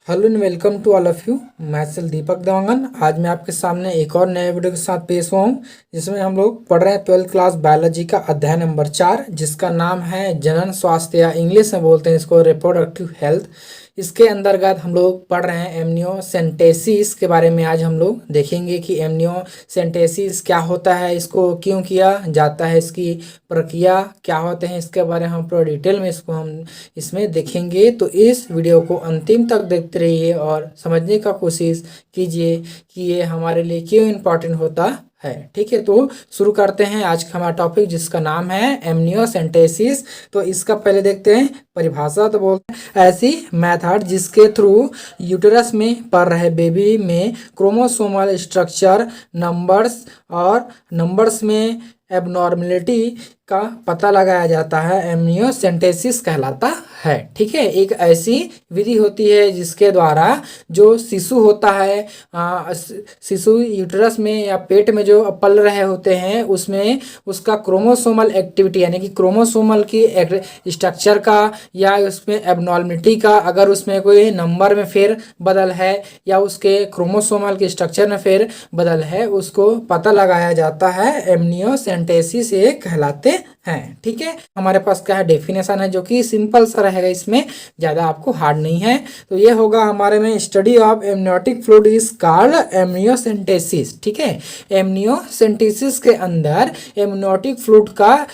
Hello and welcome to all of you. मैं सेल दीपक देवांगन। आज मैं आपके सामने एक और नए वीडियो के साथ पेश हुआ हूँ, जिसमें हम लोग पढ़ रहे हैं 12th क्लास बायोलॉजी का अध्याय नंबर 4, जिसका नाम है जनन स्वास्थ्य, या इंग्लिश में बोलते हैं इसको रिप्रोडक्टिव हेल्थ। इसके अंतर्गत हम लोग पढ़ रहे हैं एमनियोसेंटेसिस के बारे में। आज हम लोग देखेंगे कि एमनियोसेंटेसिस क्या होता है, इसको क्यों किया जाता है, इसकी प्रक्रिया क्या होते हैं, इसके बारे में हम पूरा डिटेल में इसको हम इसमें देखेंगे। तो इस वीडियो को अंतिम तक देखते रहिए और समझने का कोशिश कीजिए कि ये हमारे लिए क्यों इम्पोर्टेंट होता है। ठीक है, तो शुरू करते हैं आज का हमारा टॉपिक, जिसका नाम है एमनियोसेंटेसिस। तो इसका पहले देखते हैं परिभाषा। तो बोलते हैं ऐसी मेथड जिसके थ्रू यूटेरस में पल रहे बेबी में क्रोमोसोमल स्ट्रक्चर नंबर्स में एबनॉर्मलिटी का पता लगाया जाता है, एमनियोसेंटेसिस कहलाता है। ठीक है, एक ऐसी विधि होती है जिसके द्वारा जो शिशु होता है, शिशु यूटेरस में या पेट में जो पल रहे होते हैं, उसमें उसका क्रोमोसोमल एक्टिविटी यानी कि क्रोमोसोमल की स्ट्रक्चर का या उसमें एबनॉर्मलिटी का, अगर उसमें कोई नंबर में फेर बदल है या उसके क्रोमोसोमल के स्ट्रक्चर में फेर बदल है, उसको पता लगाया जाता है, एमनियोसेंटेसिस ये कहलाते हैं। ठीक है, हमारे पास क्या है डेफिनेशन है, जो कि सिंपल सा रहेगा, इसमें ज़्यादा आपको हार्ड नहीं है। तो ये होगा हमारे में study of amniotic fluid is called amniocentesis. ठीक है, एमनियोसेंटेसिस के अंदर एमनियोटिक फ्लूइड का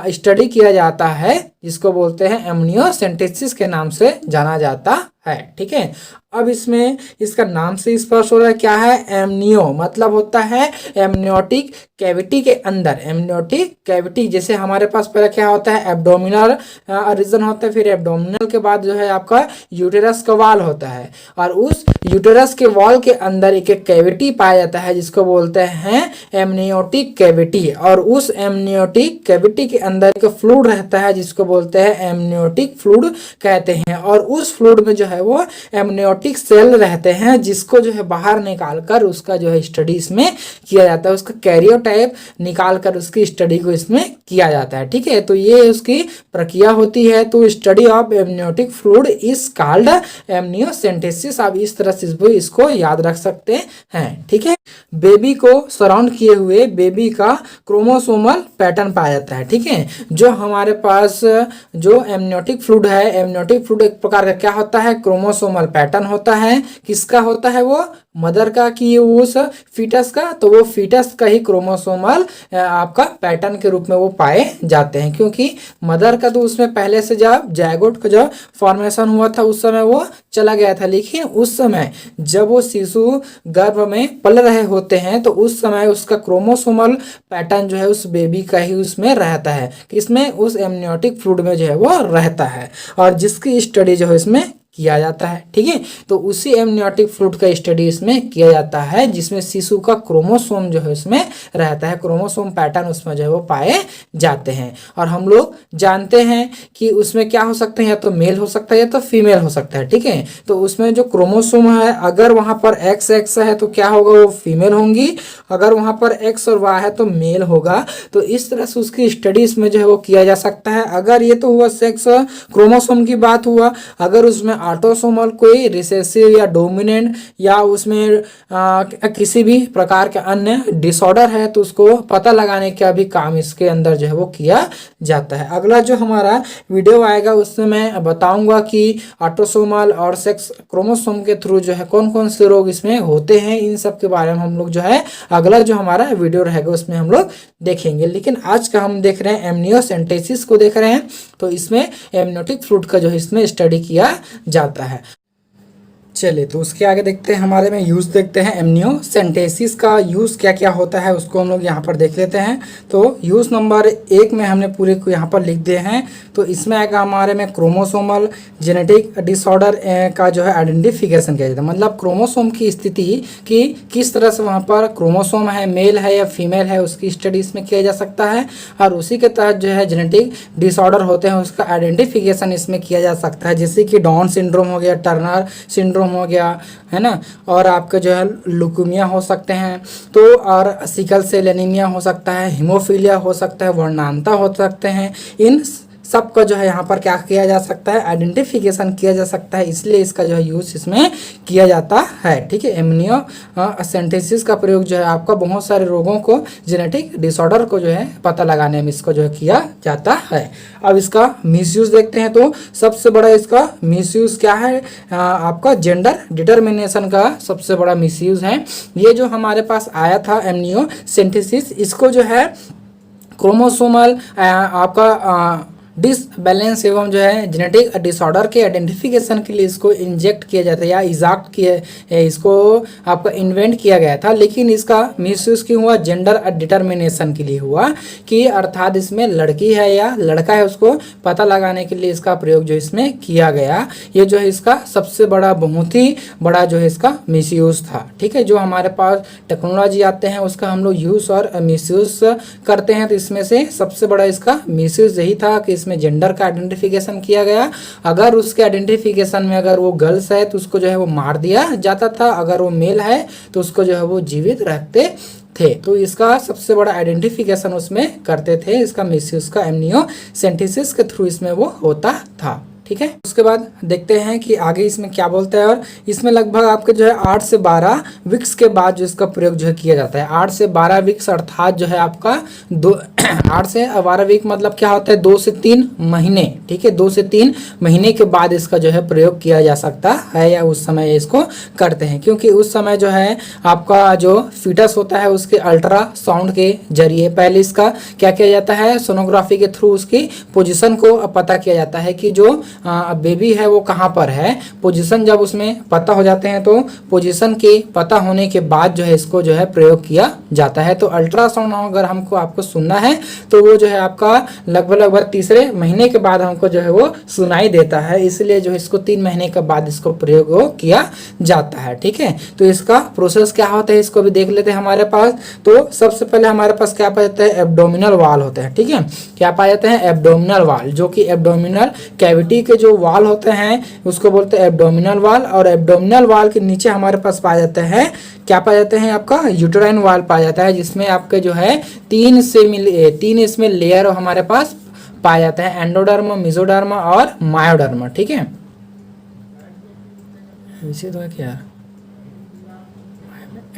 स्टडी किया जाता है, जिसको बोलते हैं एमनियोसेंटेसिस के नाम से जाना जाता है। ठीक है, अब इसमें इसका नाम से स्पष्ट हो रहा है क्या है। एमनियो मतलब होता है एमनियोटिक कैविटी के अंदर। एमनियोटिक कैविटी जैसे हमारे पास पहले क्या होता है, एब्डोमिनल रीजन होता है, फिर एब्डोमिनल के बाद जो है आपका यूटेरस का वॉल होता है, और उस यूटेरस के वॉल के अंदर एक कैविटी पाया जाता है, जिसको बोलते हैं एमनियोटिक कैविटी। और उस एमनियोटिक कैविटी के अंदर एक फ्लूइड रहता है, जिसको बोलते हैं एमनियोटिक फ्लूइड कहते हैं। और उस फ्लूइड में जो है वो एमनियोटिक सेल रहते हैं, जिसको जो है बाहर निकालकर उसका जो है स्टडी इसमें किया जाता है, उसका कैरियोटाइप निकालकर उसकी स्टडी को इसमें किया जाता है। ठीक है, तो ये उसकी प्रक्रिया होती है। तो study of amniotic fluid is called amniocentesis. आप इस तरह से इसको याद रख सकते हैं। ठीक है, बेबी को सराउंड किए हुए बेबी का क्रोमोसोमल पैटर्न पाया जाता है। ठीक है, जो हमारे पास जो एमनियोटिक फ्लूइड है, एमनियोटिक फ्लूइड एक प्रकार का क्या होता है, क्रोमोसोमल पैटर्न होता है। किसका होता है वो, मदर का कि उस फीटस का। तो वो फीटस का ही क्रोमोसोमल आपका पैटर्न के रूप में वो पाए जाते हैं, क्योंकि मदर का तो उसमें पहले से जब जायगोट का जब फॉर्मेशन हुआ था उस समय वो चला गया था, लेकिन उस समय जब वो शिशु गर्भ में पल रहे होते हैं तो उस समय उसका क्रोमोसोमल पैटर्न जो है उस बेबी का ही उसमें रहता है, किसमें, उस एमनियोटिक फ्लूइड में जो है वो रहता है, और जिसकी स्टडी जो है इसमें किया जाता है। ठीक है, तो उसी एमनियोटिक फ्लूइड का स्टडी इसमें किया जाता है, जिसमें शिशु का क्रोमोसोम जो है उसमें रहता है, क्रोमोसोम पैटर्न उसमें जो है वो पाए जाते हैं। और हम लोग जानते हैं कि उसमें क्या हो सकते हैं, या तो मेल हो सकता है या तो फीमेल हो सकता है। ठीक है, तो उसमें जो क्रोमोसोम है, अगर वहां पर एक्स है तो क्या होगा, वो फीमेल होंगी, अगर वहां पर एक्स और वाई है तो मेल होगा। तो इस तरह से उसकी स्टडी इसमें जो है वो किया जा सकता है। अगर ये तो हुआ सेक्स क्रोमोसोम की बात हुआ, अगर उसमें ऑटोसोमल कोई रिसेसिव या डोमिनेंट या उसमें किसी भी प्रकार के अन्य डिसऑर्डर है, तो उसको पता लगाने का भी काम इसके अंदर जो है वो किया जाता है। अगला जो हमारा वीडियो आएगा उसमें मैं बताऊंगा कि ऑटोसोमल और सेक्स क्रोमोसोम के थ्रू जो है कौन कौन से रोग इसमें होते हैं। इन सब के बारे में हम लोग जो है अगला जो हमारा वीडियो रहेगा उसमें हम लोग देखेंगे। लेकिन आज का हम देख रहे हैं एमनियोसेंटेसिस को देख रहे हैं, तो इसमें एमनियोटिक फ्लूइड का जो है इसमें स्टडी किया जाता है। चलिए, तो उसके आगे देखते हैं, हमारे में यूज़ देखते हैं एमनियोसेंटेसिस का यूज़ क्या क्या होता है, उसको हम लोग यहाँ पर देख लेते हैं। तो यूज़ नंबर 1 में हमने पूरे को यहाँ पर लिख दिए हैं। तो इसमें आएगा हमारे में क्रोमोसोमल जेनेटिक डिसऑर्डर का जो है आइडेंटिफिकेशन किया जाता है, मतलब क्रोमोसोम की स्थिति कि किस तरह से वहाँ पर क्रोमोसोम है, मेल है या फीमेल है, उसकी स्टडी इसमें किया जा सकता है। और उसी के तहत जो है जेनेटिक डिसऑर्डर होते हैं उसका आइडेंटिफिकेशन इसमें किया जा सकता है, जैसे कि डाउन सिंड्रोम हो गया, टर्नर सिंड्रोम हो गया, है ना, और आपके जो है लुकेमिया हो सकते हैं, तो और सिकल सेल एनीमिया हो सकता है, हीमोफीलिया हो सकता है, वर्णांता हो सकते हैं। इन सबका जो है यहाँ पर क्या किया जा सकता है, आइडेंटिफिकेशन किया जा सकता है, इसलिए इसका जो है यूज इसमें किया जाता है। ठीक है, एमनियोसेंटेसिस का प्रयोग जो है आपका बहुत सारे रोगों को, जेनेटिक डिसऑर्डर को जो है पता लगाने में इसको जो है किया जाता है। अब इसका मिसयूज देखते हैं, तो सबसे बड़ा इसका मिसयूज क्या है, आपका जेंडर डिटर्मिनेशन का सबसे बड़ा मिसयूज है। ये जो हमारे पास आया था एमनियोसेंटेसिस, इसको जो है क्रोमोसोमल आपका डिसबैलेंस एवं जो है जेनेटिक डिसऑर्डर के आइडेंटिफिकेशन के लिए इसको इंजेक्ट किया जाता है या इजाक्ट किया, इसको आपका इन्वेंट किया गया था। लेकिन इसका मिसयूज क्यों हुआ, जेंडर डिटर्मिनेशन के लिए हुआ, कि अर्थात इसमें लड़की है या लड़का है उसको पता लगाने के लिए इसका प्रयोग जो इसमें किया गया। ये जो है इसका सबसे बड़ा, बहुत ही बड़ा जो है इसका मिसयूज था। ठीक है, जो हमारे पास टेक्नोलॉजी आते हैं उसका हम लोग यूज़ और मिसयूज करते हैं, तो इसमें से सबसे बड़ा इसका मिसयूज यही था कि इसमें जेंडर का आइडेंटिफिकेशन किया गया। अगर उसके आइडेंटिफिकेशन में अगर वो गर्ल्स है तो उसको जो है वो मार दिया जाता था, अगर वो मेल है तो उसको जो है वो जीवित रखते थे। तो इसका सबसे बड़ा आइडेंटिफिकेशन उसमें करते थे, इसका मिसयूज का एमनियोसेंटेसिस के थ्रू इसमें वो होता था। ठीक है, उसके बाद देखते हैं कि आगे इसमें क्या बोलते हैं। और इसमें लगभग आपके जो है 8 से 12 वीक्स के बाद जो इसका प्रयोग जो है किया जाता है। 8 से 12 वीक्स अर्थात जो है आपका 8 से 12 वीक मतलब क्या होता है, 2 से 3 महीने। ठीक है, 2 से 3 महीने के बाद इसका जो है प्रयोग किया जा सकता है, या उस समय इसको करते हैं, क्योंकि उस समय जो है आपका जो फीटस होता है उसके अल्ट्रासाउंड के जरिए पहले इसका क्या किया जाता है, सोनोग्राफी के थ्रू उसकी पोजीशन को पता किया जाता है कि जो बेबी है वो कहाँ पर है। पोजीशन जब उसमें पता हो जाते हैं तो पोजीशन के पता होने के बाद जो है इसको जो है प्रयोग किया जाता है। तो अल्ट्रासाउंड अगर हमको आपको सुनना है तो वो जो है आपका लगभग तीसरे महीने के बाद हमको जो है वो सुनाई देता है, इसलिए जो इसको 3 महीने के बाद इसको प्रयोग किया जाता है। ठीक है, तो इसका प्रोसेस क्या होता है इसको भी देख लेते हैं हमारे पास। तो सबसे पहले हमारे पास क्या पाया जाता है, एब्डोमिनल वाल होते हैं। ठीक है, क्या पाए जाते हैं, एब्डोमिनल वाल, जो कि एब्डोमिनल कैविटी के जो वाल होते हैं उसको बोलते हैं एब्डोमिनल वाल। और एब्डोमिनल वाल के नीचे हमारे पास पाए जाते हैं, क्या पाए जाते हैं, आपका यूटेराइन वाल पाया जाता है, जिसमें आपके जो है 3 इसमें लेयर हमारे पास पाया जाता है, एंडोडर्म, मेसोडर्म और मायोडर्म। ठीक है, इसे तो है क्या,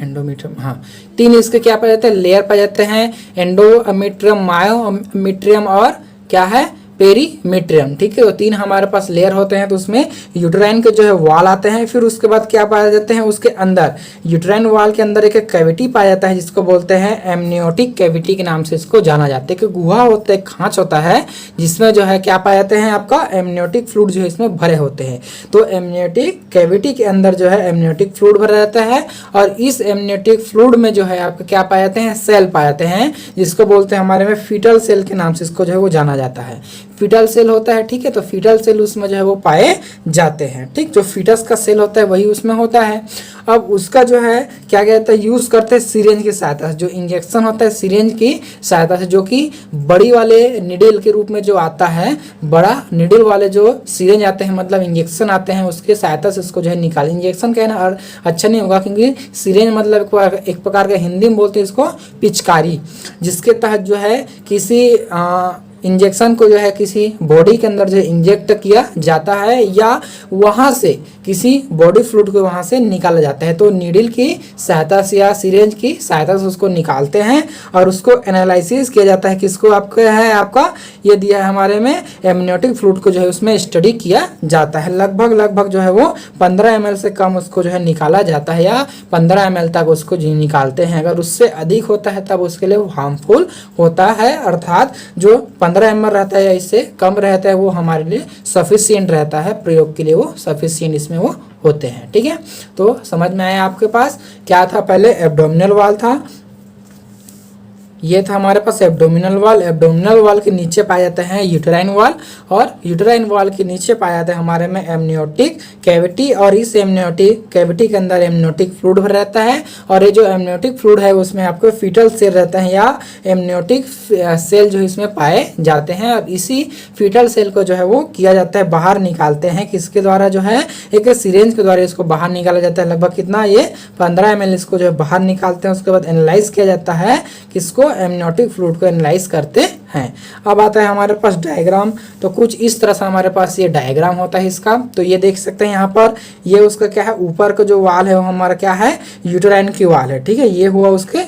एंडोमीट्रियम, हाँ 3 इसके क्या पाए जाते हैं, लेयर पाए जाते हैं, एंडोमीट्रियम, मायोमीट्रियम और क्या है, पेरीमीट्रियम। ठीक है, तो 3 हमारे पास लेयर होते हैं, तो उसमें यूटेराइन के जो है वाल आते हैं। फिर उसके बाद क्या पाए जाते हैं, उसके अंदर यूटेराइन वाल के अंदर एक कैविटी पाया जाता है जिसको बोलते हैं एमनियोटिक कैविटी के नाम से इसको जाना जाता है, कि गुहा होता है, खांच होता है, जिसमें जो है क्या पाए जाते हैं, आपका एमनियोटिक फ्लूइड जो है इसमें भरे होते हैं। तो एमनियोटिक कैविटी के अंदर जो है एमनियोटिक फ्लूइड भरा रहता है, और इस एमनियोटिक फ्लूइड में जो है आपका क्या पाए जाते हैं, सेल पाए जाते हैं, जिसको बोलते हैं हमारे में फीटल सेल के नाम से इसको जो है वो जाना जाता है। फीटल सेल होता है। ठीक है, तो फीटल सेल उसमें जो है वो पाए जाते हैं। ठीक, जो फीटस का सेल होता है वही उसमें होता है। अब उसका जो है क्या कहते हैं, यूज करते हैं सिरेंज की सहायता से, जो इंजेक्शन होता है सिरेंज की सहायता से, जो कि बड़ी वाले निडल के रूप में जो आता है, बड़ा निडल वाले जो सिरेंज आते हैं, मतलब इंजेक्शन आते हैं, उसके सहायता से इसको जो है निकाल, इंजेक्शन कहना और अच्छा नहीं होगा, क्योंकि सिरेंज मतलब एक प्रकार का हिंदी में बोलते हैं इसको पिचकारी, जिसके तहत जो है किसी इंजेक्शन को जो है किसी बॉडी के अंदर जो है इंजेक्ट किया जाता है, या वहाँ से किसी बॉडी फ्लूइड को वहाँ से निकाला जाता है। तो नीडल की सहायता से या सिरेंज की सहायता से उसको निकालते हैं और उसको एनालिसिस किया जाता है। किसको आपका है, आपका ये दिया है हमारे में एमनियोटिक फ्लूइड को जो है उसमें स्टडी किया जाता है। लगभग जो है वो 15 ml से कम उसको जो है निकाला जाता है, या 15 ml तक उसको निकालते हैं। अगर उससे अधिक होता है तब उसके लिए वो हार्मफुल होता है, अर्थात जो 15 ml रहता है या इससे कम रहता है वो हमारे लिए सफिशिएंट रहता है, प्रयोग के लिए वो सफिशिएंट इसमें वो होते हैं। ठीक है, तो समझ में आया आपके पास क्या था, पहले एब्डोमिनल वाल था, ये था हमारे पास एब्डोमिनल वाल। एब्डोमिनल वाल के नीचे पाया जाता है यूटेराइन वाल, और यूटेराइन वाल के नीचे पाया जाता है हमारे में एमनियोटिक कैविटी, और इस एमनियोटिक कैविटी के अंदर एमनियोटिक फ्लूइड भरा रहता है। और ये जो एमनियोटिक फ्लूइड है उसमें आपको फीटल सेल रहते हैं, या एमनियोटिक सेल जो इसमें पाए जाते हैं। और इसी फीटल सेल को जो है वो किया जाता है, बाहर निकालते हैं, किसके द्वारा जो है एक सिरेंज के द्वारा इसको बाहर निकाला जाता है। लगभग कितना, ये 15 ml इसको जो है बाहर निकालते हैं। उसके बाद एनालाइज किया जाता है, किसको, एमनियोटिक फ्लूइड को एनालाइज करते हैं। अब आता है हमारे पास डायग्राम, तो कुछ इस तरह से हमारे पास ये डायग्राम होता है इसका। तो ये देख सकते हैं यहाँ पर, ये उसका क्या है, ऊपर का जो वाल है वो हमारा क्या है, यूटेराइन की वाल है, ठीक है। ये हुआ उसके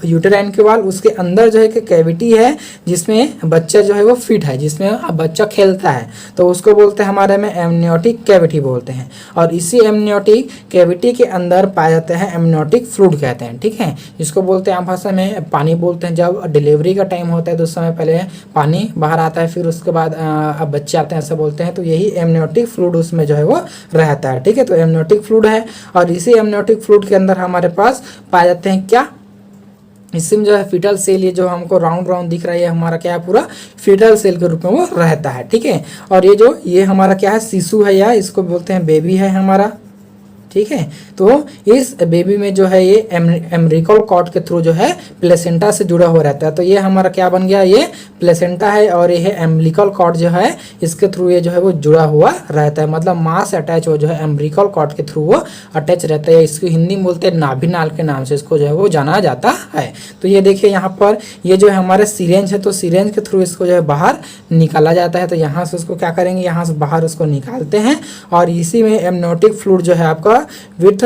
यूटेराइन की वाल, उसके अंदर जो है कि कैविटी है जिसमें बच्चा जो है वो फिट है, जिसमें बच्चा खेलता है, तो उसको बोलते हैं हमारे में एमनियोटिक कैविटी बोलते हैं। और इसी एमनियोटिक कैविटी के अंदर पाए जाते हैं एमनियोटिक फ्लूइड कहते हैं, ठीक है, जिसको बोलते हैं आम भाषा में पानी बोलते हैं। जब डिलीवरी का टाइम होता है तो उस समय पहले पानी बाहर आता है, फिर उसके बाद अब बच्चे आते हैं, ऐसा बोलते हैं। तो यही एमनियोटिक फ्लूइड उसमें जो है वो रहता है, ठीक है। तो एमनियोटिक फ्लूइड है, और इसी एमनियोटिक फ्लूइड के अंदर हमारे पास पाए जाते हैं क्या, इसमें जो है फीटल सेल, ये जो हमको राउंड राउंड दिख रहा है, ये हमारा क्या है, पूरा फीटल सेल के रूप में वो रहता है, ठीक है। और ये हमारा क्या है, शिशु है, या इसको बोलते हैं बेबी है हमारा, ठीक है। तो इस बेबी में जो है ये एम्ब्रिकल कॉर्ड के थ्रू जो है प्लेसेंटा से जुड़ा हुआ रहता है। तो ये हमारा क्या बन गया, ये प्लेसेंटा है, और ये एम्ब्लिकल कॉर्ड जो है इसके थ्रू ये जो है वो जुड़ा हुआ रहता है, मतलब मां से अटैच हो जो है एम्ब्रिकल कॉर्ड के थ्रू वो अटैच रहता है। इसको हिंदी में बोलते हैं नाभि नाल के नाम से इसको जो है वो जाना जाता है। तो ये देखिए यहाँ पर, ये जो है हमारे सिरेंज है, तो सिरेंज के थ्रू इसको जो है बाहर निकाला जाता है। तो यहाँ से उसको क्या करेंगे, यहाँ से बाहर उसको निकालते हैं, और इसी में एमनियोटिक फ्लूइड जो है आपका विथ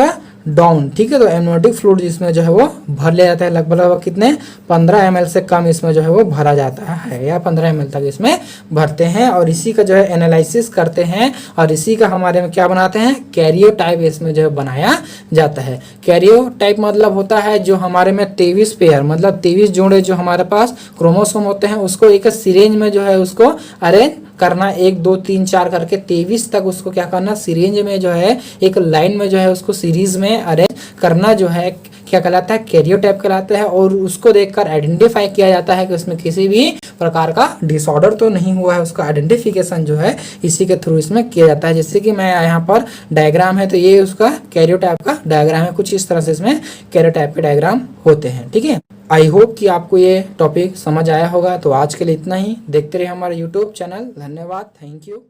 डाउन, ठीक है। तो एमनियोटिक फ्लूइड जिसमें जो है वो भर लिया जाता है, लगभग कितने 15 ml से कम इसमें जो है वो भरा जाता है, या 15 ml तक इसमें भरते हैं। और इसी का जो है एनालिसिस करते हैं, और इसी का हमारे में क्या बनाते हैं, कैरियोटाइप इसमें जो है बनाया जाता है। कैरियोटाइप मतलब होता है जो हमारे में 23 पेयर, मतलब 23 जोड़े जो हमारे पास क्रोमोसोम होते हैं, उसको एक सिरेंज में जो है उसको अरेंज करना, 1 2 3 4 करके 23 तक उसको क्या करना, सिरिंज में जो है एक लाइन में जो है उसको सीरीज में अरेंज करना जो है क्या कहलाता है, कैरियोटाइप कहलाता है। और उसको देखकर आइडेंटिफाई किया जाता है कि उसमें किसी भी प्रकार का डिसऑर्डर तो नहीं हुआ है, उसका आइडेंटिफिकेशन जो है इसी के थ्रू इसमें किया जाता है। जैसे कि मैं यहाँ पर डायग्राम है, तो ये उसका कैरियोटाइप का डायग्राम है, कुछ इस तरह से इसमें कैरियोटाइप के डायग्राम होते हैं, ठीक है। आई होप कि आपको ये टॉपिक समझ आया होगा। तो आज के लिए इतना ही, देखते रहिए हमारा यूट्यूब चैनल। धन्यवाद, थैंक यू।